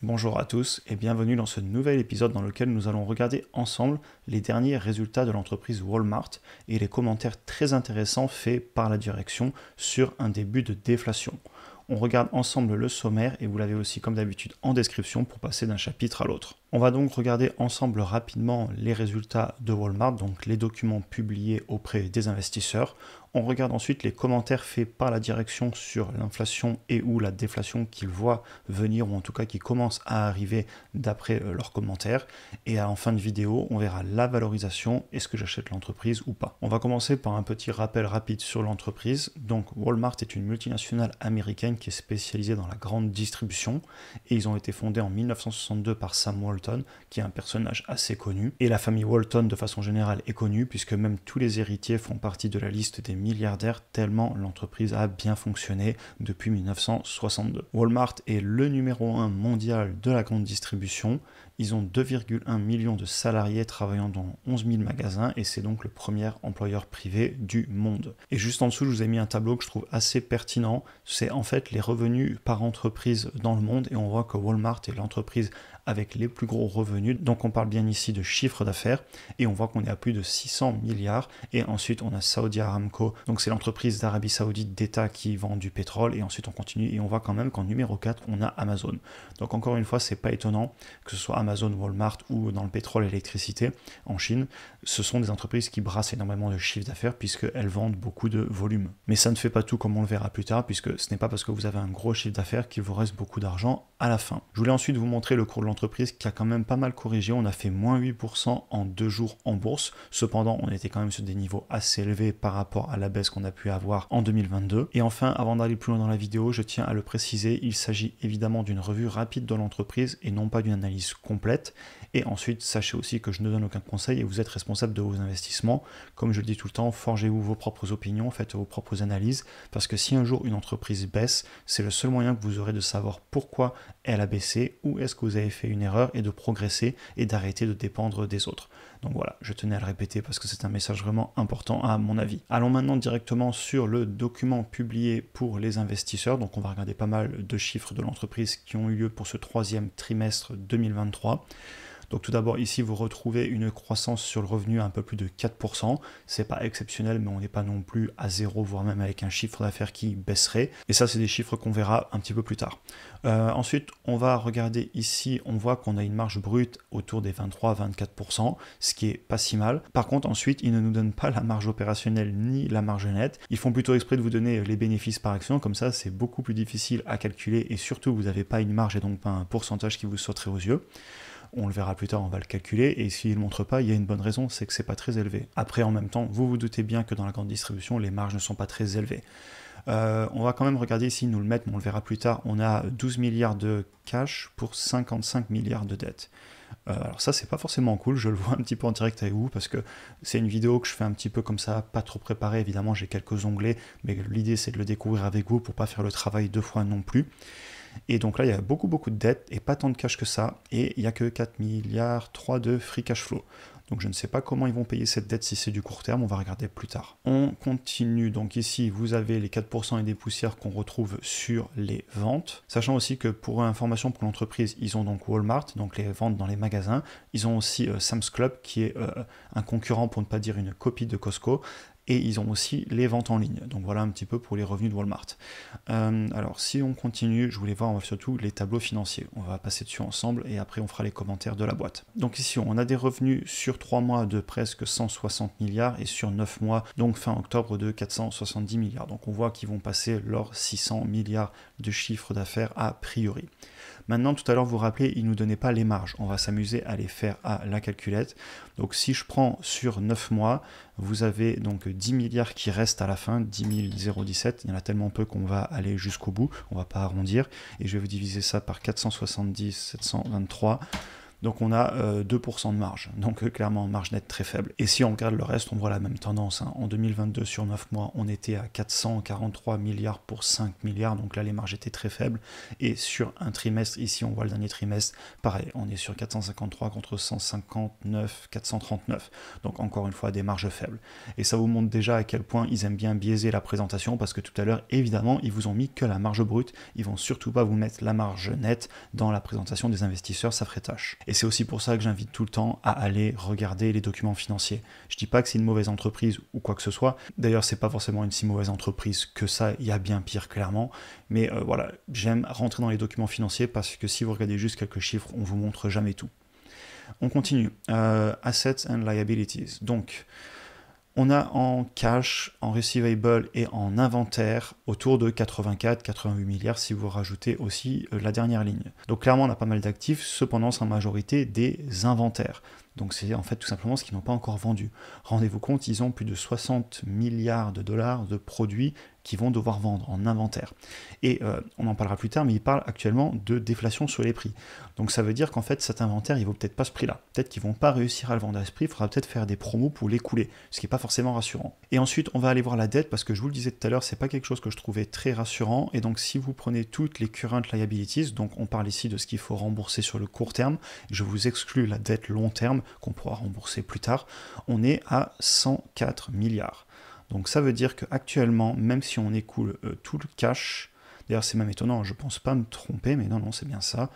Bonjour à tous et bienvenue dans ce nouvel épisode dans lequel nous allons regarder ensemble les derniers résultats de l'entreprise Walmart et les commentaires très intéressants faits par la direction sur un début de déflation. On regarde ensemble le sommaire et vous l'avez aussi comme d'habitude en description pour passer d'un chapitre à l'autre. On va donc regarder ensemble rapidement les résultats de Walmart, donc les documents publiés auprès des investisseurs. On regarde ensuite les commentaires faits par la direction sur l'inflation et ou la déflation qu'ils voient venir ou en tout cas qui commencent à arriver d'après leurs commentaires. Et en fin de vidéo, on verra la valorisation, est-ce que j'achète l'entreprise ou pas. On va commencer par un petit rappel rapide sur l'entreprise. Donc Walmart est une multinationale américaine qui est spécialisée dans la grande distribution et ils ont été fondés en 1962 par Sam Walton qui est un personnage assez connu. Et la famille Walton de façon générale est connue puisque même tous les héritiers font partie de la liste des milliardaires tellement l'entreprise a bien fonctionné depuis 1962. Walmart est le numéro 1 mondial de la grande distribution. Ils ont 2,1 millions de salariés travaillant dans 11 000 magasins et c'est donc le premier employeur privé du monde. Et juste en dessous, je vous ai mis un tableau que je trouve assez pertinent. C'est en fait les revenus par entreprise dans le monde et on voit que Walmart est l'entreprise avec les plus gros revenus. Donc on parle bien ici de chiffre d'affaires et on voit qu'on est à plus de 600 milliards. Et ensuite on a Saudi Aramco, donc c'est l'entreprise d'Arabie Saoudite d'État qui vend du pétrole. Et ensuite on continue et on voit quand même qu'en numéro 4 on a Amazon. Donc encore une fois c'est pas étonnant que ce soit Amazon, Walmart ou dans le pétrole et l'électricité en Chine. Ce sont des entreprises qui brassent énormément de chiffre d'affaires puisqu'elles vendent beaucoup de volume. Mais ça ne fait pas tout comme on le verra plus tard puisque ce n'est pas parce que vous avez un gros chiffre d'affaires qu'il vous reste beaucoup d'argent à la fin. Je voulais ensuite vous montrer le cours de l'entreprise qui a quand même pas mal corrigé. On a fait moins 8% en 2 jours en bourse. Cependant, on était quand même sur des niveaux assez élevés par rapport à la baisse qu'on a pu avoir en 2022. Et enfin, avant d'aller plus loin dans la vidéo, je tiens à le préciser, il s'agit évidemment d'une revue rapide de l'entreprise et non pas d'une analyse complète. Et ensuite, sachez aussi que je ne donne aucun conseil et vous êtes responsable de vos investissements. Comme je le dis tout le temps, forgez-vous vos propres opinions, faites vos propres analyses, parce que si un jour une entreprise baisse, c'est le seul moyen que vous aurez de savoir pourquoi elle a baissé, ou est-ce que vous avez fait une erreur et de progresser et d'arrêter de dépendre des autres. Donc voilà, je tenais à le répéter parce que c'est un message vraiment important à mon avis. Allons maintenant directement sur le document publié pour les investisseurs. Donc on va regarder pas mal de chiffres de l'entreprise qui ont eu lieu pour ce troisième trimestre 2023. Donc tout d'abord ici vous retrouvez une croissance sur le revenu à un peu plus de 4%. C'est pas exceptionnel mais on n'est pas non plus à zéro voire même avec un chiffre d'affaires qui baisserait. Et ça c'est des chiffres qu'on verra un petit peu plus tard. Ensuite on va regarder ici, on voit qu'on a une marge brute autour des 23-24%, ce qui est pas si mal. Par contre ensuite ils ne nous donnent pas la marge opérationnelle ni la marge nette. Ils font plutôt exprès de vous donner les bénéfices par action, comme ça c'est beaucoup plus difficile à calculer et surtout vous n'avez pas une marge et donc pas un pourcentage qui vous sauterait aux yeux. On le verra plus tard, on va le calculer, et s'il ne montre pas, il y a une bonne raison, c'est que c'est pas très élevé. Après, en même temps, vous vous doutez bien que dans la grande distribution, les marges ne sont pas très élevées. On va quand même regarder ici, nous le mettre, mais on le verra plus tard, on a 12 milliards de cash pour 55 milliards de dettes. Alors ça c'est pas forcément cool, je le vois un petit peu en direct avec vous parce que c'est une vidéo que je fais un petit peu comme ça, pas trop préparée, évidemment j'ai quelques onglets, mais l'idée c'est de le découvrir avec vous pour pas faire le travail 2 fois non plus. Et donc là il y a beaucoup de dettes et pas tant de cash que ça, et il n'y a que 4 milliards 3 de free cash flow. Donc je ne sais pas comment ils vont payer cette dette si c'est du court terme, on va regarder plus tard. On continue, donc ici vous avez les 4% et des poussières qu'on retrouve sur les ventes. Sachant aussi que pour information pour l'entreprise, ils ont donc Walmart, donc les ventes dans les magasins. Ils ont aussi Sam's Club qui est un concurrent pour ne pas dire une copie de Costco. Et ils ont aussi les ventes en ligne. Donc voilà un petit peu pour les revenus de Walmart. Alors si on continue, je voulais voir surtout les tableaux financiers. On va passer dessus ensemble et après on fera les commentaires de la boîte. Donc ici on a des revenus sur 3 mois de presque 160 milliards et sur 9 mois, donc fin octobre, de 470 milliards. Donc on voit qu'ils vont passer leurs 600 milliards de chiffre d'affaires a priori. Maintenant, tout à l'heure, vous vous rappelez, ils ne nous donnaient pas les marges. On va s'amuser à les faire à la calculette. Donc, si je prends sur 9 mois, vous avez donc 10 milliards qui restent à la fin, 10 017. Il y en a tellement peu qu'on va aller jusqu'au bout. On ne va pas arrondir. Et je vais vous diviser ça par 470, 723. Donc on a 2% de marge, donc clairement marge nette très faible. Et si on regarde le reste, on voit la même tendance, hein. En 2022, sur 9 mois, on était à 443 milliards pour 5 milliards, donc là les marges étaient très faibles. Et sur un trimestre, ici on voit le dernier trimestre, pareil, on est sur 453 contre 159, 439. Donc encore une fois, des marges faibles. Et ça vous montre déjà à quel point ils aiment bien biaiser la présentation, parce que tout à l'heure, évidemment, ils vous ont mis que la marge brute, ils vont surtout pas vous mettre la marge nette dans la présentation des investisseurs, ça ferait tâche. Et c'est aussi pour ça que j'invite tout le temps à aller regarder les documents financiers. Je dis pas que c'est une mauvaise entreprise ou quoi que ce soit, d'ailleurs c'est pas forcément une si mauvaise entreprise que ça, il y a bien pire clairement, mais voilà, j'aime rentrer dans les documents financiers parce que si vous regardez juste quelques chiffres, on vous montre jamais tout. On continue, Assets and Liabilities, donc on a en cash, en receivable et en inventaire autour de 84-88 milliards si vous rajoutez aussi la dernière ligne. Donc clairement on a pas mal d'actifs, cependant c'est en majorité des inventaires. Donc c'est en fait tout simplement ce qu'ils n'ont pas encore vendu. Rendez-vous compte, ils ont plus de 60 milliards de dollars de produits qu'ils vont devoir vendre en inventaire. Et on en parlera plus tard, mais ils parlent actuellement de déflation sur les prix. Donc ça veut dire qu'en fait cet inventaire, il vaut peut-être pas ce prix-là. Peut-être qu'ils vont pas réussir à le vendre à ce prix, il faudra peut-être faire des promos pour l'écouler, ce qui n'est pas forcément rassurant. Et ensuite, on va aller voir la dette, parce que je vous le disais tout à l'heure, c'est pas quelque chose que je trouvais très rassurant. Et donc si vous prenez toutes les current liabilities, donc on parle ici de ce qu'il faut rembourser sur le court terme, je vous exclus la dette long terme qu'on pourra rembourser plus tard, on est à 104 milliards. Donc ça veut dire qu'actuellement, même si on écoule tout le cash, d'ailleurs c'est même étonnant, je pense pas me tromper, mais non, c'est bien ça.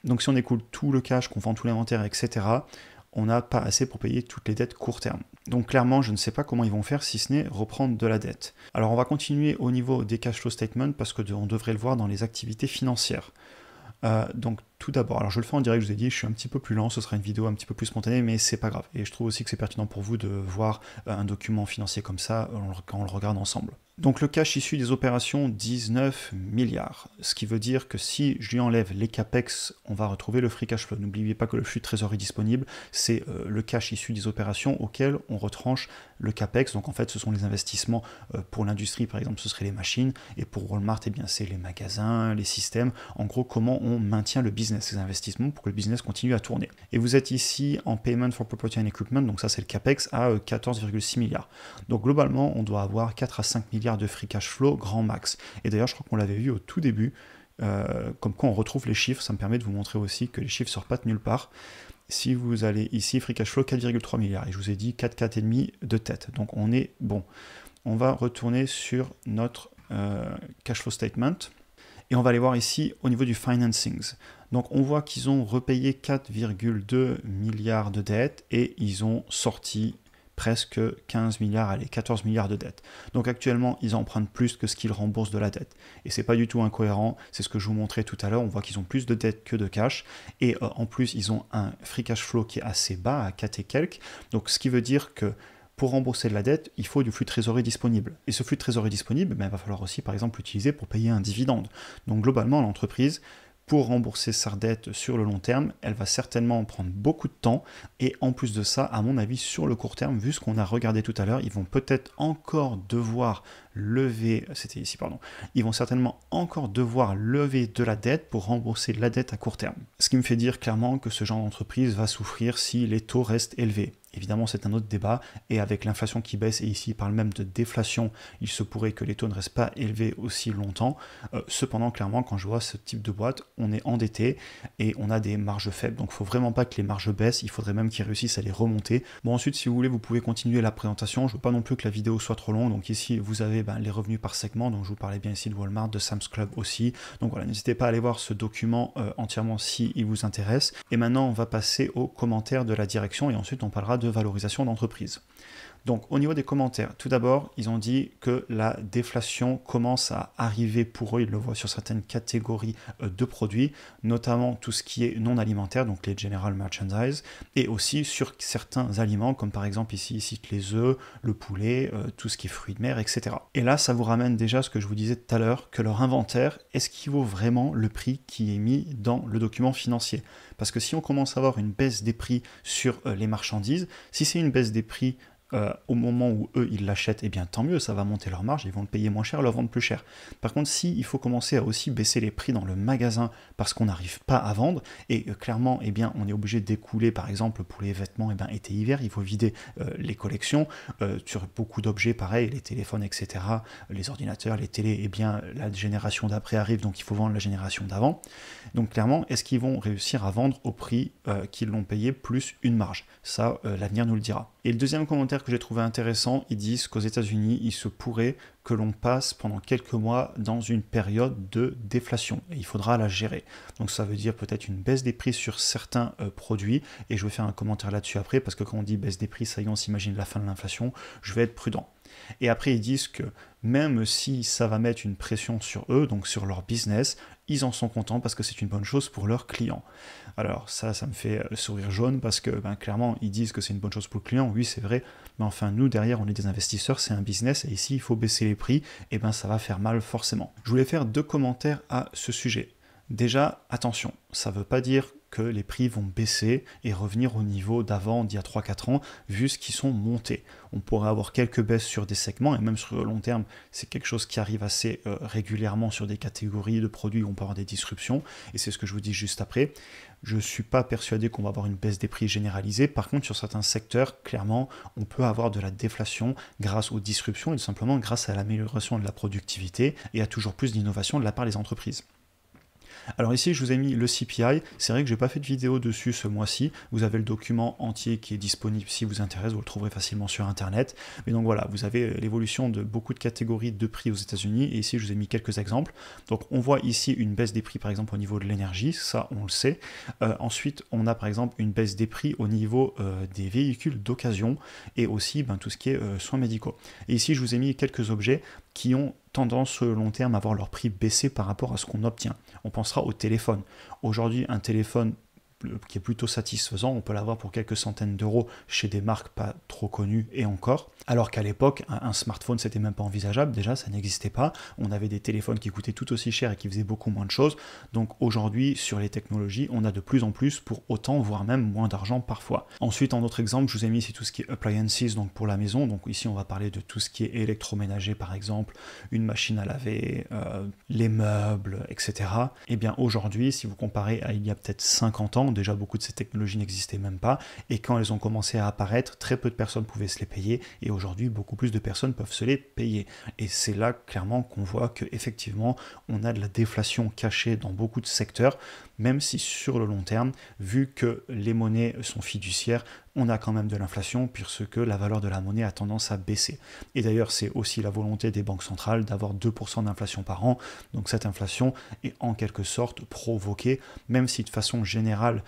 Donc si on écoule tout le cash, qu'on vend tout l'inventaire, etc., on n'a pas assez pour payer toutes les dettes court terme. Donc clairement, je ne sais pas comment ils vont faire si ce n'est reprendre de la dette. Alors on va continuer au niveau des cash flow statements parce qu'on devrait le voir dans les activités financières. Donc tout d'abord, alors je le fais en direct, je vous ai dit, je suis un petit peu plus lent, ce sera une vidéo un petit peu plus spontanée, mais c'est pas grave. Et je trouve aussi que c'est pertinent pour vous de voir un document financier comme ça quand on le regarde ensemble. Donc le cash issu des opérations, 19 milliards. Ce qui veut dire que si je lui enlève les capex, on va retrouver le free cash flow. N'oubliez pas que le flux de trésorerie disponible, c'est le cash issu des opérations auquel on retranche le capex. Donc en fait, ce sont les investissements pour l'industrie, par exemple, ce seraient les machines. Et pour Walmart, eh bien, c'est les magasins, les systèmes. En gros, comment on maintient le business, ces investissements, pour que le business continue à tourner. Et vous êtes ici en payment for property and equipment, donc ça c'est le capex, à 14,6 milliards. Donc globalement, on doit avoir 4 à 5 milliards de free cash flow grand max. Et d'ailleurs, je crois qu'on l'avait vu au tout début, comme quoi on retrouve les chiffres, ça me permet de vous montrer aussi que les chiffres ne sortent pas de nulle part. Si vous allez ici, free cash flow 4,3 milliards, et je vous ai dit 4,5 de tête, donc on est bon. On va retourner sur notre cash flow statement, et on va aller voir ici au niveau du financings. Donc on voit qu'ils ont repayé 4,2 milliards de dettes, et ils ont sorti presque 15 milliards, allez, 14 milliards de dettes. Donc actuellement, ils empruntent plus que ce qu'ils remboursent de la dette. Et c'est pas du tout incohérent, c'est ce que je vous montrais tout à l'heure, on voit qu'ils ont plus de dettes que de cash, et en plus, ils ont un free cash flow qui est assez bas, à 4 et quelques, donc ce qui veut dire que pour rembourser de la dette, il faut du flux de trésorerie disponible. Et ce flux de trésorerie disponible, il va falloir aussi, par exemple, l'utiliser pour payer un dividende. Donc globalement, l'entreprise, pour rembourser sa dette sur le long terme, elle va certainement prendre beaucoup de temps, et en plus de ça, à mon avis, sur le court terme, vu ce qu'on a regardé tout à l'heure, ils vont peut-être encore devoir lever, c'était ici, pardon, ils vont certainement encore devoir lever de la dette pour rembourser la dette à court terme. Ce qui me fait dire clairement que ce genre d'entreprise va souffrir si les taux restent élevés. Évidemment, c'est un autre débat, et avec l'inflation qui baisse, et ici il parle même de déflation, il se pourrait que les taux ne restent pas élevés aussi longtemps. Cependant, clairement, quand je vois ce type de boîte, on est endetté, et on a des marges faibles, donc il ne faut vraiment pas que les marges baissent, il faudrait même qu'ils réussissent à les remonter. Bon, ensuite, si vous voulez, vous pouvez continuer la présentation, je ne veux pas non plus que la vidéo soit trop longue, donc ici, vous avez les revenus par segment, donc je vous parlais bien ici de Walmart, de Sam's Club aussi, donc voilà, n'hésitez pas à aller voir ce document entièrement si il vous intéresse. Et maintenant, on va passer aux commentaires de la direction, et ensuite on parlera de valorisation d'entreprise. Donc au niveau des commentaires, tout d'abord, ils ont dit que la déflation commence à arriver pour eux, ils le voient sur certaines catégories de produits, notamment tout ce qui est non alimentaire, donc les general merchandise, et aussi sur certains aliments, comme par exemple ici, ils citent les œufs, le poulet, tout ce qui est fruits de mer, etc. Et là, ça vous ramène déjà à ce que je vous disais tout à l'heure, que leur inventaire, est-ce qu'il vaut vraiment le prix qui est mis dans le document financier? Parce que si on commence à avoir une baisse des prix sur les marchandises, si c'est une baisse des prix au moment où eux ils l'achètent, eh bien tant mieux, ça va monter leur marge, ils vont le payer moins cher, le vendre plus cher. Par contre, si il faut commencer à aussi baisser les prix dans le magasin parce qu'on n'arrive pas à vendre, et clairement, eh bien, on est obligé d'écouler, par exemple, pour les vêtements, eh bien, été-hiver, il faut vider les collections, sur beaucoup d'objets, pareil, les téléphones, etc., les ordinateurs, les télés, eh bien, la génération d'après arrive, donc il faut vendre la génération d'avant. Donc clairement, est-ce qu'ils vont réussir à vendre au prix qu'ils l'ont payé plus une marge? Ça, l'avenir nous le dira. Et le deuxième commentaire que j'ai trouvé intéressant, ils disent qu'aux États-Unis, il se pourrait que l'on passe pendant quelques mois dans une période de déflation et il faudra la gérer. Donc ça veut dire peut-être une baisse des prix sur certains produits et je vais faire un commentaire là-dessus après parce que quand on dit baisse des prix, ça y est, on s'imagine la fin de l'inflation, je vais être prudent. Et après, ils disent que même si ça va mettre une pression sur eux, donc sur leur business, ils en sont contents parce que c'est une bonne chose pour leurs clients. Alors ça me fait sourire jaune parce que clairement, ils disent que c'est une bonne chose pour le client, oui c'est vrai, mais enfin nous derrière on est des investisseurs, c'est un business et ici il faut baisser les prix, et ça va faire mal forcément. Je voulais faire 2 commentaires à ce sujet. Déjà, attention, ça ne veut pas dire que les prix vont baisser et revenir au niveau d'avant, d'il y a 3-4 ans, vu ce qu'ils sont montés. On pourrait avoir quelques baisses sur des segments, et même sur le long terme, c'est quelque chose qui arrive assez régulièrement sur des catégories de produits où on peut avoir des disruptions, et c'est ce que je vous dis juste après. Je ne suis pas persuadé qu'on va avoir une baisse des prix généralisée. Par contre, sur certains secteurs, clairement, on peut avoir de la déflation grâce aux disruptions et tout simplement grâce à l'amélioration de la productivité et à toujours plus d'innovation de la part des entreprises. Alors ici, je vous ai mis le CPI. C'est vrai que je n'ai pas fait de vidéo dessus ce mois-ci. Vous avez le document entier qui est disponible si vous intéresse. Vous le trouverez facilement sur Internet. Mais donc voilà, vous avez l'évolution de beaucoup de catégories de prix aux États-Unis. Et ici, je vous ai mis quelques exemples. Donc on voit ici une baisse des prix, par exemple, au niveau de l'énergie. Ça, on le sait. Ensuite, on a par exemple une baisse des prix au niveau des véhicules d'occasion et aussi tout ce qui est soins médicaux. Et ici, je vous ai mis quelques objets qui ont tendance sur le long terme à voir leur prix baisser par rapport à ce qu'on obtient. On pensera au téléphone. Aujourd'hui, un téléphone qui est plutôt satisfaisant, on peut l'avoir pour quelques centaines d'euros chez des marques pas trop connues et encore, alors qu'à l'époque, un smartphone c'était même pas envisageable, déjà ça n'existait pas, on avait des téléphones qui coûtaient tout aussi cher et qui faisaient beaucoup moins de choses, donc aujourd'hui sur les technologies, on a de plus en plus pour autant, voire même moins d'argent parfois. Ensuite, en autre exemple, je vous ai mis ici tout ce qui est appliances, donc pour la maison, donc ici on va parler de tout ce qui est électroménager par exemple, une machine à laver, les meubles, etc. Et bien aujourd'hui, si vous comparez à il y a peut-être 50 ans, déjà beaucoup de ces technologies n'existaient même pas, et quand elles ont commencé à apparaître, très peu de personnes pouvaient se les payer, et aujourd'hui beaucoup plus de personnes peuvent se les payer. Et c'est là clairement qu'on voit qu'effectivement on a de la déflation cachée dans beaucoup de secteurs, même si sur le long terme, vu que les monnaies sont fiduciaires, on a quand même de l'inflation puisque la valeur de la monnaie a tendance à baisser. Et d'ailleurs, c'est aussi la volonté des banques centrales d'avoir 2% d'inflation par an. Donc cette inflation est en quelque sorte provoquée, même si de façon générale,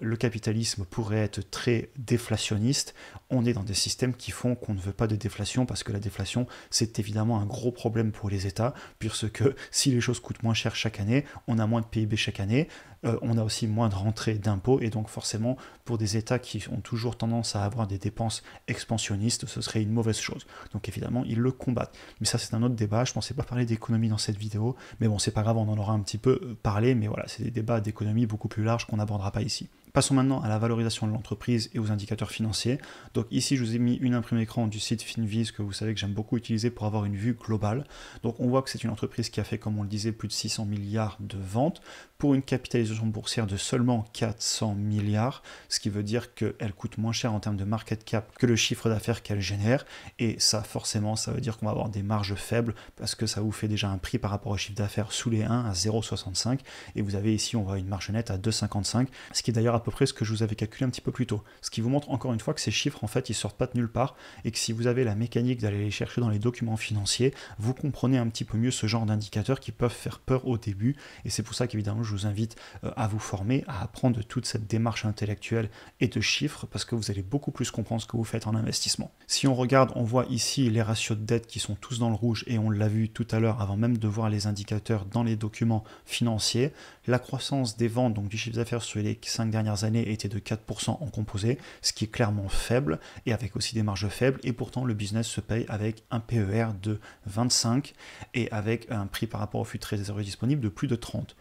le capitalisme pourrait être très déflationniste, on est dans des systèmes qui font qu'on ne veut pas de déflation parce que la déflation, c'est évidemment un gros problème pour les États, puisque si les choses coûtent moins cher chaque année, on a moins de PIB chaque année, on a aussi moins de rentrées d'impôts, et donc forcément, pour des États qui ont toujours tendance à avoir des dépenses expansionnistes, ce serait une mauvaise chose. Donc évidemment, ils le combattent. Mais ça, c'est un autre débat. Je ne pensais pas parler d'économie dans cette vidéo, mais bon, c'est pas grave, on en aura un petit peu parlé, mais voilà, c'est des débats d'économie beaucoup plus larges qu'on n'abordera pas ici. Passons maintenant à la valorisation de l'entreprise et aux indicateurs financiers. Donc ici, je vous ai mis une imprimée écran du site Finviz que vous savez que j'aime beaucoup utiliser pour avoir une vue globale. Donc on voit que c'est une entreprise qui a fait, comme on le disait, plus de 600 milliards de ventes pour une capitalisation boursière de seulement 400 milliards, ce qui veut dire qu'elle coûte moins cher en termes de market cap que le chiffre d'affaires qu'elle génère. Et ça, forcément, ça veut dire qu'on va avoir des marges faibles parce que ça vous fait déjà un prix par rapport au chiffre d'affaires sous les 1 à 0,65. Et vous avez ici, on voit une marge nette à 2,55, ce qui est d'ailleurs à peu près ce que je vous avais calculé un petit peu plus tôt. Ce qui vous montre encore une fois que ces chiffres, en fait, ils sortent pas de nulle part et que si vous avez la mécanique d'aller les chercher dans les documents financiers, vous comprenez un petit peu mieux ce genre d'indicateurs qui peuvent faire peur au début. Et c'est pour ça qu'évidemment, je vous invite à vous former, à apprendre toute cette démarche intellectuelle et de chiffres parce que vous allez beaucoup plus comprendre ce que vous faites en investissement. Si on regarde, on voit ici les ratios de dette qui sont tous dans le rouge et on l'a vu tout à l'heure avant même de voir les indicateurs dans les documents financiers. La croissance des ventes, donc du chiffre d'affaires sur les 5 dernières années était de 4% en composé, ce qui est clairement faible et avec aussi des marges faibles, et pourtant le business se paye avec un PER de 25 et avec un prix par rapport au flux de trésorerie disponible de plus de 30.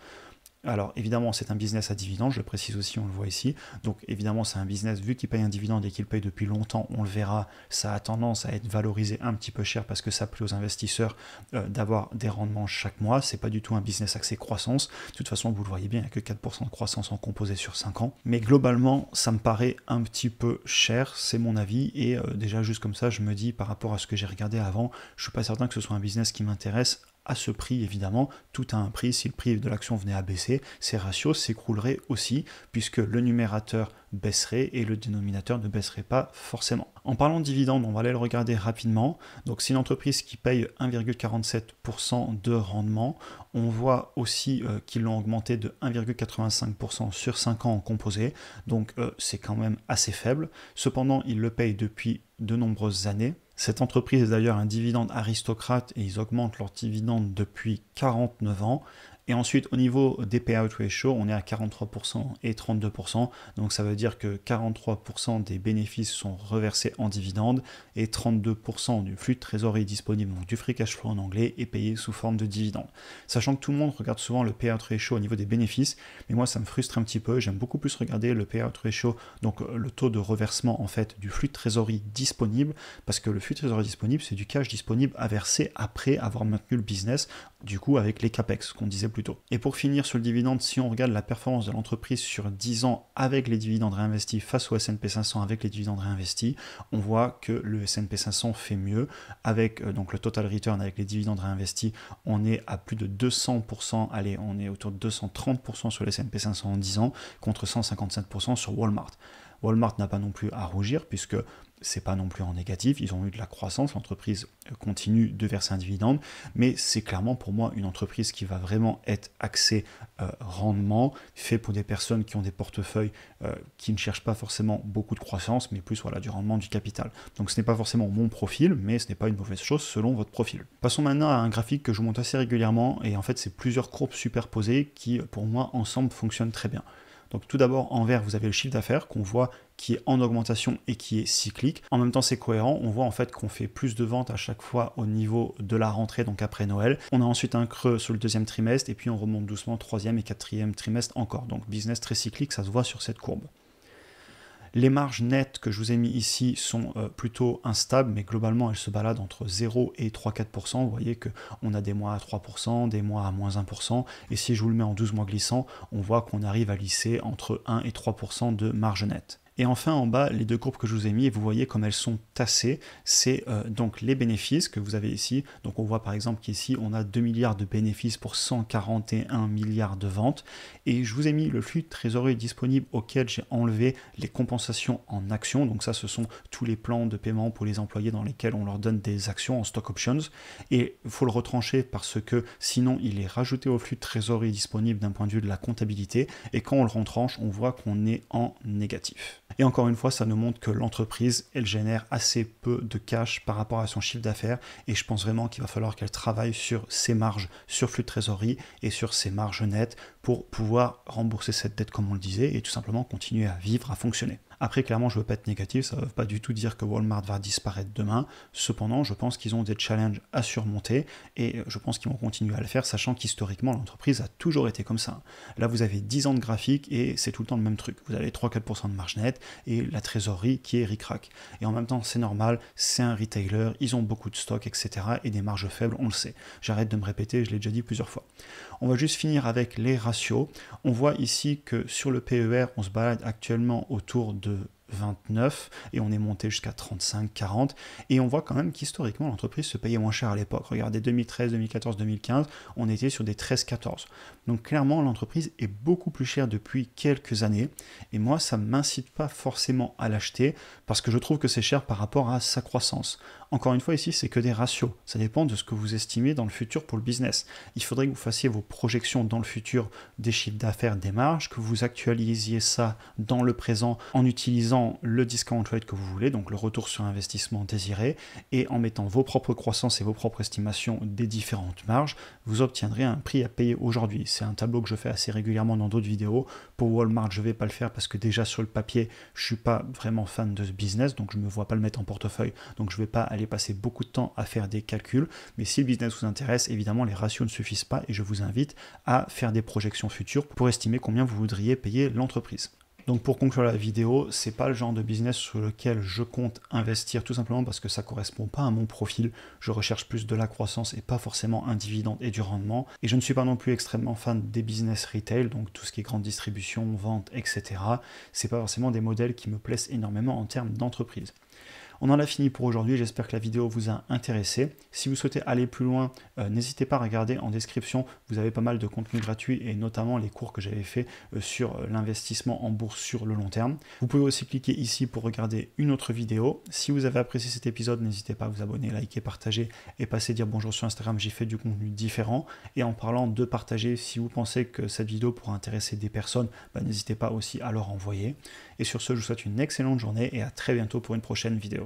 Alors évidemment c'est un business à dividende, je le précise aussi, on le voit ici, donc évidemment c'est un business, vu qu'il paye un dividende et qu'il paye depuis longtemps, on le verra, ça a tendance à être valorisé un petit peu cher parce que ça plaît aux investisseurs d'avoir des rendements chaque mois, c'est pas du tout un business axé croissance, de toute façon vous le voyez bien, il n'y a que 4% de croissance en composé sur 5 ans, mais globalement ça me paraît un petit peu cher, c'est mon avis, et déjà juste comme ça je me dis par rapport à ce que j'ai regardé avant, je suis pas certain que ce soit un business qui m'intéresse à ce prix. Évidemment, tout a un prix, si le prix de l'action venait à baisser, ces ratios s'écrouleraient aussi, puisque le numérateur baisserait et le dénominateur ne baisserait pas forcément. En parlant de dividendes, on va aller le regarder rapidement. Donc c'est une entreprise qui paye 1,47% de rendement. On voit aussi qu'ils l'ont augmenté de 1,85% sur 5 ans en composé, donc c'est quand même assez faible. Cependant, ils le payent depuis de nombreuses années. Cette entreprise est d'ailleurs un dividende aristocrate et ils augmentent leur dividende depuis 49 ans. Et ensuite, au niveau des payout ratio, on est à 43% et 32%. Donc ça veut dire que 43% des bénéfices sont reversés en dividendes et 32% du flux de trésorerie disponible, donc du free cash flow en anglais, est payé sous forme de dividendes. Sachant que tout le monde regarde souvent le payout ratio au niveau des bénéfices, mais moi ça me frustre un petit peu. J'aime beaucoup plus regarder le payout ratio, donc le taux de reversement en fait du flux de trésorerie disponible, parce que le flux de trésorerie disponible, c'est du cash disponible à verser après avoir maintenu le business, du coup avec les capex qu'on disait plus tôt. Et pour finir sur le dividende, si on regarde la performance de l'entreprise sur 10 ans avec les dividendes réinvestis face au S&P 500 avec les dividendes réinvestis, on voit que le S&P 500 fait mieux avec donc le total return avec les dividendes réinvestis, on est à plus de 200%, allez, on est autour de 230% sur le S&P 500 en 10 ans contre 157% sur Walmart. Walmart n'a pas non plus à rougir puisque c'est pas non plus en négatif, ils ont eu de la croissance, l'entreprise continue de verser un dividende, mais c'est clairement pour moi une entreprise qui va vraiment être axée rendement, fait pour des personnes qui ont des portefeuilles qui ne cherchent pas forcément beaucoup de croissance, mais plus voilà, du rendement du capital. Donc ce n'est pas forcément mon profil, mais ce n'est pas une mauvaise chose selon votre profil. Passons maintenant à un graphique que je monte assez régulièrement, et en fait c'est plusieurs courbes superposées qui pour moi ensemble fonctionnent très bien. Donc tout d'abord en vert vous avez le chiffre d'affaires qu'on voit qui est en augmentation et qui est cyclique. En même temps c'est cohérent, on voit en fait qu'on fait plus de ventes à chaque fois au niveau de la rentrée, donc après Noël. On a ensuite un creux sur le deuxième trimestre et puis on remonte doucement troisième et quatrième trimestre encore. Donc business très cyclique, ça se voit sur cette courbe. Les marges nettes que je vous ai mis ici sont plutôt instables, mais globalement elles se baladent entre 0 et 3-4%. Vous voyez qu'on a des mois à 3%, des mois à moins 1%, et si je vous le mets en 12 mois glissants, on voit qu'on arrive à lisser entre 1 et 3% de marge nette. Et enfin en bas, les deux courbes que je vous ai mis, et vous voyez comme elles sont tassées, c'est donc les bénéfices que vous avez ici. Donc on voit par exemple qu'ici on a 2 milliards de bénéfices pour 141 milliards de ventes. Et je vous ai mis le flux de trésorerie disponible auquel j'ai enlevé les compensations en actions. Donc ça ce sont tous les plans de paiement pour les employés dans lesquels on leur donne des actions en stock options. Et il faut le retrancher parce que sinon il est rajouté au flux de trésorerie disponible d'un point de vue de la comptabilité. Et quand on le retranche, on voit qu'on est en négatif. Et encore une fois, ça nous montre que l'entreprise, elle génère assez peu de cash par rapport à son chiffre d'affaires et je pense vraiment qu'il va falloir qu'elle travaille sur ses marges, sur flux de trésorerie et sur ses marges nettes pour pouvoir rembourser cette dette comme on le disait et tout simplement continuer à vivre, à fonctionner. Après, clairement, je ne veux pas être négatif, ça ne veut pas du tout dire que Walmart va disparaître demain. Cependant, je pense qu'ils ont des challenges à surmonter et je pense qu'ils vont continuer à le faire, sachant qu'historiquement, l'entreprise a toujours été comme ça. Là, vous avez 10 ans de graphique et c'est tout le temps le même truc. Vous avez 3-4% de marge nette et la trésorerie qui est ric-rac. Et en même temps, c'est normal, c'est un retailer, ils ont beaucoup de stock, etc. et des marges faibles, on le sait. J'arrête de me répéter, je l'ai déjà dit plusieurs fois. On va juste finir avec les ratios. On voit ici que sur le PER, on se balade actuellement autour de 29 et on est monté jusqu'à 35, 40 et on voit quand même qu'historiquement l'entreprise se payait moins cher à l'époque. Regardez 2013, 2014, 2015, on était sur des 13, 14. Donc clairement l'entreprise est beaucoup plus chère depuis quelques années et moi ça ne m'incite pas forcément à l'acheter parce que je trouve que c'est cher par rapport à sa croissance. Encore une fois ici c'est que des ratios, ça dépend de ce que vous estimez dans le futur pour le business. Il faudrait que vous fassiez vos projections dans le futur des chiffres d'affaires, des marges, que vous actualisiez ça dans le présent en utilisant faisant le discount rate que vous voulez, donc le retour sur investissement désiré, et en mettant vos propres croissances et vos propres estimations des différentes marges, vous obtiendrez un prix à payer aujourd'hui. C'est un tableau que je fais assez régulièrement dans d'autres vidéos. Pour Walmart, je ne vais pas le faire parce que déjà sur le papier, je ne suis pas vraiment fan de ce business, donc je ne me vois pas le mettre en portefeuille, donc je ne vais pas aller passer beaucoup de temps à faire des calculs. Mais si le business vous intéresse, évidemment, les ratios ne suffisent pas et je vous invite à faire des projections futures pour estimer combien vous voudriez payer l'entreprise. Donc pour conclure la vidéo, c'est pas le genre de business sur lequel je compte investir tout simplement parce que ça correspond pas à mon profil. Je recherche plus de la croissance et pas forcément un dividende et du rendement. Et je ne suis pas non plus extrêmement fan des business retail, donc tout ce qui est grande distribution, vente, etc. C'est pas forcément des modèles qui me plaisent énormément en termes d'entreprise. On en a fini pour aujourd'hui, j'espère que la vidéo vous a intéressé. Si vous souhaitez aller plus loin, n'hésitez pas à regarder en description, vous avez pas mal de contenu gratuit et notamment les cours que j'avais fait sur l'investissement en bourse sur le long terme. Vous pouvez aussi cliquer ici pour regarder une autre vidéo. Si vous avez apprécié cet épisode, n'hésitez pas à vous abonner, liker, partager et passer dire bonjour sur Instagram, j'y fais du contenu différent. Et en parlant de partager, si vous pensez que cette vidéo pourra intéresser des personnes, n'hésitez pas aussi à leur envoyer. Et sur ce, je vous souhaite une excellente journée et à très bientôt pour une prochaine vidéo.